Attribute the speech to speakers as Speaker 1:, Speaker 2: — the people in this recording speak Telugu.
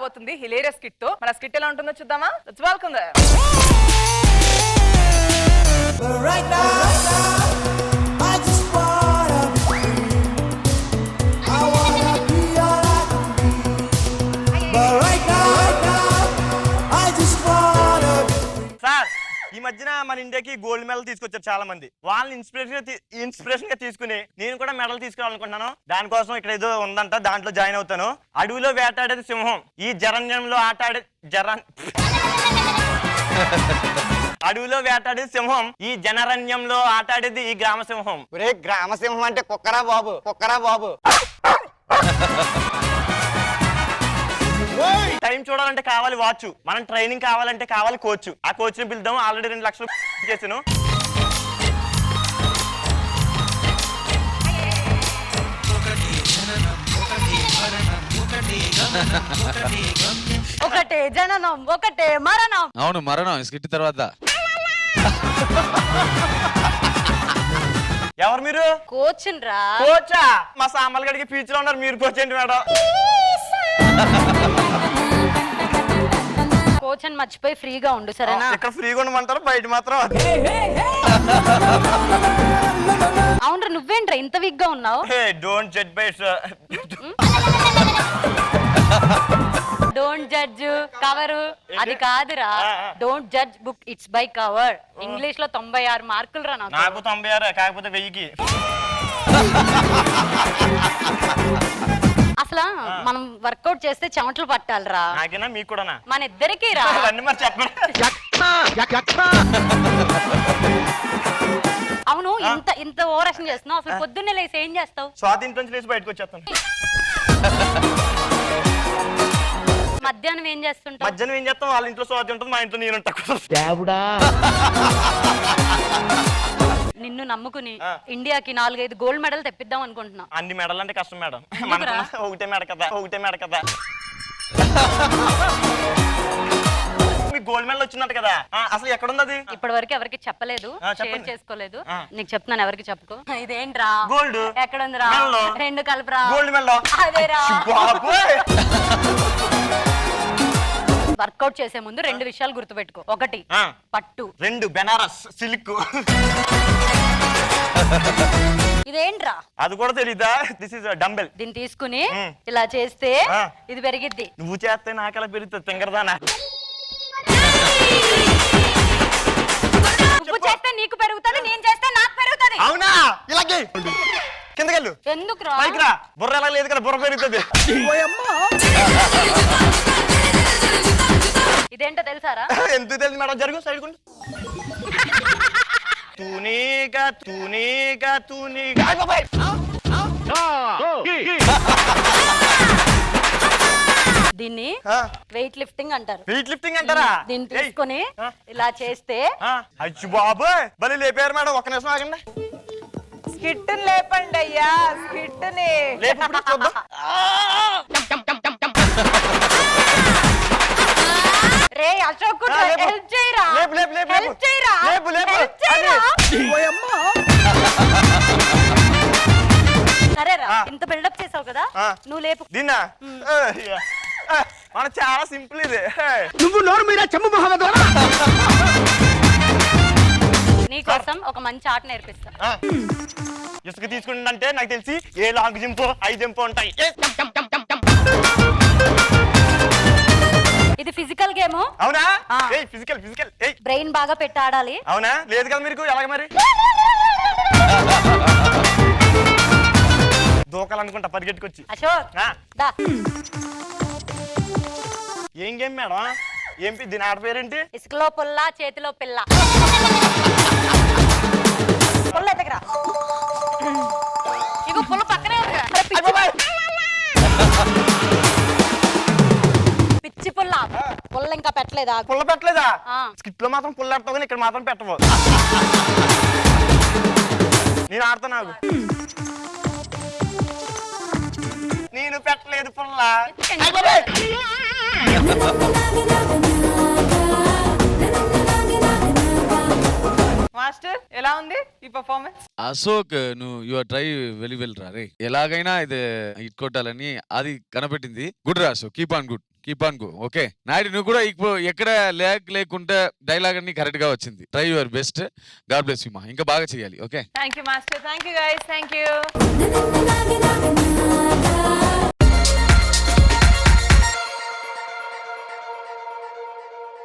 Speaker 1: రాబోతుంది హిలేరియస్ స్కిట్ తో. మన స్కిట్ ఎలా ఉంటుందో చూద్దామా? Let's welcome there.
Speaker 2: సార్, ఈ మధ్యన మన ఇండియాకి గోల్డ్ మెడల్ తీసుకొచ్చారు చాలా మంది. వాళ్ళని ఇన్స్పిరేషన్ గా తీసుకుని నేను కూడా మెడల్ తీసుకురావాలనుకుంటున్నాను. దానికోసం ఇక్కడ ఏదో ఉందంట, దాంట్లో జాయిన్ అవుతాను. అడవిలో వేటాడేది సింహం, ఈ జరణ్యంలో అడవిలో వేటాడేది సింహం, ఈ జనరణ్యంలో ఆటాడేది ఈ గ్రామ సింహం.
Speaker 3: ఒరే గ్రామ సింహం అంటే కుక్కరా బాబు, కుక్కరా బాబు.
Speaker 2: టైం చూడాలంటే కావాలి వాచ్, మనం ట్రైనింగ్ కావాలంటే కావాలి కోచ్. ఆ కోచ్ ని పిలుద్దాం. ఆల్రెడీ 2 లక్షలు చేసాను.
Speaker 4: ఒకటే జననం ఒకటే మరణం.
Speaker 5: అవును, మరణం స్కిట్ తర్వాత.
Speaker 2: ఎవరు మీరు?
Speaker 4: కోచ్ రా.
Speaker 2: కోచా? మా సామాన్లు గడికి పీచులో ఉన్నారు, మీరు కోచ్ ఏంటి మేడం?
Speaker 4: కోచ్ అని మర్చిపోయి ఫ్రీగా ఉండు సరేనా?
Speaker 2: ఇక్కడ ఫ్రీగా ఉండమంటారు, బయట మాత్రం.
Speaker 4: అవునరా, నువ్వేంట్రా ఇంత వీక్ గా ఉన్నావు?
Speaker 2: Don't judge by
Speaker 4: don't judge cover అది కాదురా. Don't judge book it's by cover. English లో 96 మార్కులు రా నాకు.
Speaker 2: 96, కాకపోతే 1000కి.
Speaker 4: అసలు మనం వర్కౌట్ చేస్తే చెమటలు పట్టాలిరా.
Speaker 2: నాకేనా మీకు కూడానా?
Speaker 4: మన ఇద్దరికి రా.
Speaker 2: మరి చెప్పండి.
Speaker 4: అవును, ఇంత ఓవర్ యాక్షన్ చేస్తున్నావు. అసలు పొద్దున్నే లేసి ఏం చేస్తావు?
Speaker 2: స్వాతి నుంచి లేచి బయటకు వచ్చేస్తాను.
Speaker 4: మధ్యాహ్నం ఏం చేస్తుంటావు?
Speaker 2: మధ్యాహ్నం ఏం చేస్తాం? వాళ్ళ ఇంట్లో స్వాతి ఉంటుంది, మా ఇంట్లో నేను ఉంటా.
Speaker 4: నిన్ను నమ్ముకుని ఇండియాకి 4-5 గోల్డ్ మెడల్ తెప్పిద్దాం అనుకుంటున్నా.
Speaker 2: అన్ని మెడల్ అంటే కష్టం మేడం. ఒకటే మెడ కదా. మీకు గోల్డ్ మెడల్ వచ్చినట్టు కదా, అసలు ఎక్కడుంది అది?
Speaker 4: ఇప్పటి వరకు ఎవరికి చెప్పలేదు, షేర్ చేసుకోలేదు. నీకు చెప్తున్నాను, ఎవరికి చెప్పుకో. ఇదేంట్రా?
Speaker 2: గోల్డ్
Speaker 4: ఎక్కడుందిరా? 2 కలుపురా.
Speaker 2: గోల్డ్ మెడల్
Speaker 4: అదేరా. వర్కౌట్ చేసే ముందు 2 విషయాలు గుర్తుపెట్టుకో. 1 పట్టు,
Speaker 2: 2 బెనారస్ సిల్క్.
Speaker 4: ఇదేంట్రా?
Speaker 2: అది కూడా తెలీదా? This is dumbbell.
Speaker 4: దీన్ని తీసుకుని ఇలా చేస్తే ఇది పెరిగిద్ది.
Speaker 2: నువ్వు చేస్తే నాకెలా పెరుగుతుంది తింగరదానా?
Speaker 4: నువ్వు చేస్తే నీకు పెరుగుతుంది, నేను చేస్తే నాకు పెరుగుతుంది.
Speaker 2: అవునా? ఇలాగే కిందకెళ్ళు.
Speaker 4: ఎందుకురా?
Speaker 2: పైకి రా. బుర్ర ఎలా లేదు కదా, బుర్ర పెరుగుతుంది.
Speaker 4: ఇదేంటో తెలుసారా?
Speaker 2: ఎందుకు తెలియదు మేడం? జరుగు సైడ్ కొండు. తూనీగా
Speaker 4: దీన్ని వెయిట్ లిఫ్టింగ్ అంటారు.
Speaker 2: వెయిట్ లిఫ్టింగ్ అంటారా?
Speaker 4: దీన్ని తీసుకొని ఇలా చేస్తే.
Speaker 2: అచ్చి బాబు, భలే లేపారు మేడం. ఒక్క నిమిషం ఆగండి.
Speaker 1: స్కిట్ లేపండి అయ్యా, స్కిట్ ని
Speaker 2: చూద్దాం.
Speaker 4: రే అశోక్, హెల్ప్ చేయరా. హెల్ప్ చేయరా. సరేరా, ఇంత బిల్డప్ చేసావు కదా, నువ్వు లేపు.
Speaker 2: దీన్నా మన చాలా సింపుల్ ఇది.
Speaker 3: నువ్వు నోరు మీరా చెమ్ము మహమ్మద్.
Speaker 4: నీకోసం ఒక మంచి ఆట నేర్పిస్తా.
Speaker 2: ఇసుక తీసుకుంటే నాకు తెలిసి a long jump, high jump ఉంటాయి.
Speaker 4: ఇది ఫిజికల్ గేమ్.
Speaker 2: అవునా? ఫిజికల్
Speaker 4: బ్రెయిన్ బాగా పెట్టి ఆడాలి.
Speaker 2: అవునా? లేదు కదా మీకు? ఎలాగ మరి? దూకాలనుకుంటా పరిగెట్టుకొచ్చి.
Speaker 4: అశోక్ దా.
Speaker 2: ఏం గేమ్ మేడం? దీని ఆట పేరేంటి?
Speaker 4: ఇసుకలో పుల్ల, చేతిలో పిల్ల. పుల్ల ఎత్తకరా. ఇగో పుల్ల పక్కనే ఉంది. పిచ్చి పుల్ల. పుల్ల ఇంకా పెట్టలేదా?
Speaker 2: పుల్ల పెట్టలేదా? స్కిట్ లో మాత్రం పుల్ల పెడతావు కానీ ఇక్కడ మాత్రం పెట్టవు. నేను ఆడతా. నాకు నేను పెట్టలేదు పుల్ల.
Speaker 1: మాస్టర్ ఎలా ఉంది ఈ పర్ఫార్మెన్స్?
Speaker 5: అశోక్ నువ్వు యువర్ ట్రై వెరీ వెల్ రా రే. ఎలాగైనా ఇది హిట్ కొట్టాలని అది కనపెట్టింది. గుడ్ రా Ashok, keep on good, keep on go. Okay Naidu, నువ్వు కూడా ఇప్పుడు ఎక్కడ లేకుంటే డైలాగ్ అన్ని కరెక్ట్ గా వచ్చింది. Try your best. God bless you మా, ఇంకా బాగా చేయాలి. Okay
Speaker 1: thank you master, thank you guys, thank you.